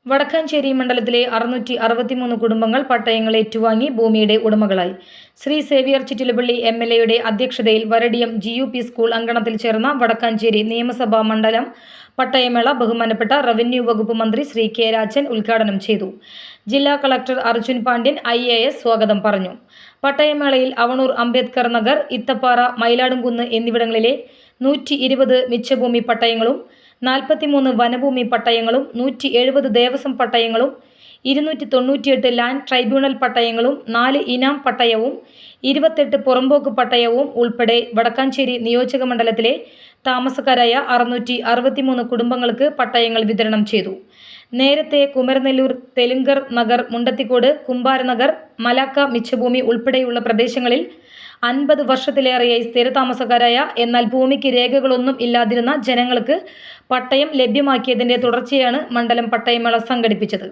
വടക്കാഞ്ചേരി മണ്ഡലത്തിലെ 663 കുടുംബങ്ങൾ പട്ടയങ്ങൾ ഏറ്റുവാങ്ങി ഭൂമിയുടെ ഉടമകളായി. ശ്രീ സേവ്യർ ചിറ്റിലപ്പള്ളി MLAയുടെ അധ്യക്ഷതയിൽ വരടിയം GUP സ്കൂൾ അങ്കണത്തിൽ ചേർന്ന വടക്കാഞ്ചേരി നിയമസഭാ മണ്ഡലം പട്ടയമേള ബഹുമാനപ്പെട്ട റവന്യൂ വകുപ്പ് മന്ത്രി ശ്രീ K. രാജൻ ഉദ്ഘാടനം ചെയ്തു. ജില്ലാ കളക്ടർ അർജുൻ പാണ്ഡ്യൻ IAS സ്വാഗതം പറഞ്ഞു. പട്ടയമേളയിൽ അവണൂർ അംബേദ്കർ നഗർ, ഇത്തപ്പാറ, മയിലാടുംകുന്ന് എന്നിവിടങ്ങളിലെ 120 മിച്ചഭൂമി പട്ടയങ്ങളും 43 വനഭൂമി പട്ടയങ്ങളും 170 ദേവസ്വം പട്ടയങ്ങളും 298 ലാൻഡ് ട്രൈബ്യൂണൽ പട്ടയങ്ങളും 4 ഇനാം പട്ടയവും 28 പുറമ്പോക്ക് പട്ടയവും ഉൾപ്പെടെ വടക്കാഞ്ചേരി നിയോജക മണ്ഡലത്തിലെ താമസക്കാരായ 663 കുടുംബങ്ങൾക്ക് പട്ടയങ്ങൾ വിതരണം ചെയ്തു. നേരത്തെ കുമരനെല്ലൂർ, തെലുങ്കർ നഗർ, മുണ്ടത്തിക്കോട്, കുമ്പാരനഗർ, മലാക്ക മിച്ചഭൂമി ഉൾപ്പെടെയുള്ള പ്രദേശങ്ങളിൽ 50 വർഷത്തിലേറെയായി സ്ഥിരതാമസക്കാരായ എന്നാൽ ഭൂമിക്ക് രേഖകളൊന്നും ഇല്ലാതിരുന്ന ജനങ്ങൾക്ക് പട്ടയം ലഭ്യമാക്കിയതിൻ്റെ തുടർച്ചയാണ് മണ്ഡലം പട്ടയമേള സംഘടിപ്പിച്ചത്.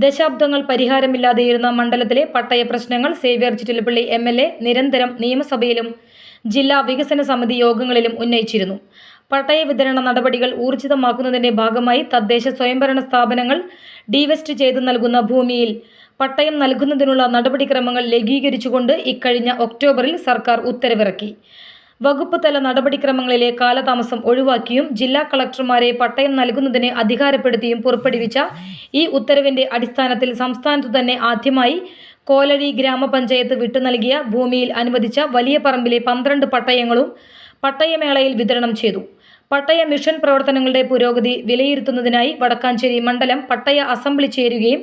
ദശാബ്ദങ്ങൾ പരിഹാരമില്ലാതെയിരുന്ന മണ്ഡലത്തിലെ പട്ടയ പ്രശ്നങ്ങൾ സേവ്യർ ചിറ്റിലപ്പള്ളി MLA നിരന്തരം നിയമസഭയിലും ജില്ലാ വികസന സമിതി യോഗങ്ങളിലും ഉന്നയിച്ചിരുന്നു. പട്ടയ വിതരണ നടപടികൾ ഊർജിതമാക്കുന്നതിൻ്റെ ഭാഗമായി തദ്ദേശ സ്വയംഭരണ സ്ഥാപനങ്ങൾ ഡീവെസ്റ്റ് ചെയ്ത് നൽകുന്ന ഭൂമിയിൽ പട്ടയം നൽകുന്നതിനുള്ള നടപടിക്രമങ്ങൾ ലഘൂകരിച്ചുകൊണ്ട് ഇക്കഴിഞ്ഞ ഒക്ടോബറിൽ സർക്കാർ ഉത്തരവിറക്കി. വകുപ്പ് തല നടപടിക്രമങ്ങളിലെ കാലതാമസം ഒഴിവാക്കിയും ജില്ലാ കളക്ടർമാരെ പട്ടയം നൽകുന്നതിന് അധികാരപ്പെടുത്തിയും പുറപ്പെടുവിച്ച ഈ ഉത്തരവിൻ്റെ അടിസ്ഥാനത്തിൽ സംസ്ഥാനത്തു തന്നെ ആദ്യമായി കോലഴി ഗ്രാമപഞ്ചായത്ത് വിട്ടു നൽകിയ ഭൂമിയിൽ അനുവദിച്ച വലിയ പറമ്പിലെ 12 പട്ടയങ്ങളും പട്ടയമേളയിൽ വിതരണം ചെയ്തു. പട്ടയ മിഷൻ പ്രവർത്തനങ്ങളുടെ പുരോഗതി വിലയിരുത്തുന്നതിനായി വടക്കാഞ്ചേരി മണ്ഡലം പട്ടയ അസംബ്ലി ചേരുകയും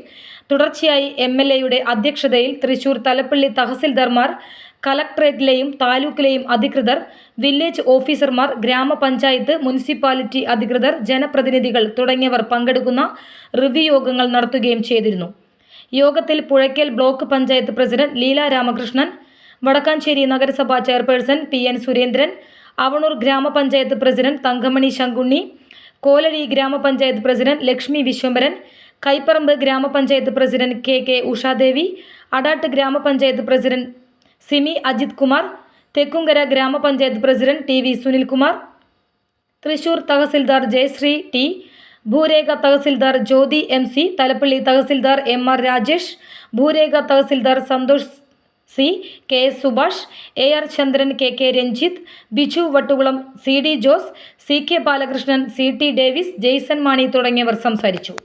തുടർച്ചയായി MLAയുടെ അധ്യക്ഷതയിൽ തൃശൂർ തലപ്പള്ളി തഹസിൽദാർമാർ, കളക്ടറേറ്റിലെയും താലൂക്കിലെയും അധികൃതർ, വില്ലേജ് ഓഫീസർമാർ, ഗ്രാമപഞ്ചായത്ത്, മുനിസിപ്പാലിറ്റി അധികൃതർ, ജനപ്രതിനിധികൾ തുടങ്ങിയവർ പങ്കെടുക്കുന്ന റിവ്യൂ യോഗങ്ങൾ നടത്തുകയും ചെയ്തിരുന്നു. യോഗത്തിൽ പുഴയ്ക്കൽ ബ്ലോക്ക് പഞ്ചായത്ത് പ്രസിഡന്റ് ലീല രാമകൃഷ്ണൻ, വടക്കാഞ്ചേരി നഗരസഭാ ചെയർപേഴ്സൺ PN സുരേന്ദ്രൻ, അവണൂർ ഗ്രാമപഞ്ചായത്ത് പ്രസിഡന്റ് തങ്കമണി ശങ്കുണ്ണി, കോലഴി ഗ്രാമപഞ്ചായത്ത് പ്രസിഡന്റ് ലക്ഷ്മി വിശ്വംഭരൻ, കൈപ്പറമ്പ് ഗ്രാമപഞ്ചായത്ത് president KK Ushadevi, Adat gramapanchayat president Simi Ajith Kumar, Thekkumkara gramapanchayat president TV Sunilkumar, Thrissur tahsildar Jayasree T, ഭൂരേഖ തഹസിൽദാർ ജ്യോതി MC, തലപ്പള്ളി തഹസിൽദാർ MR രാജേഷ്, ഭൂരേഖ tahsildar Santhosh C, KS Subhash, AR Chandran, KK Ranjith, Biju Vattukulam, CD Jose, CK Balakrishnan, CT Davis, Jaison Mani തുടങ്ങിയവർ സംസാരിച്ചു.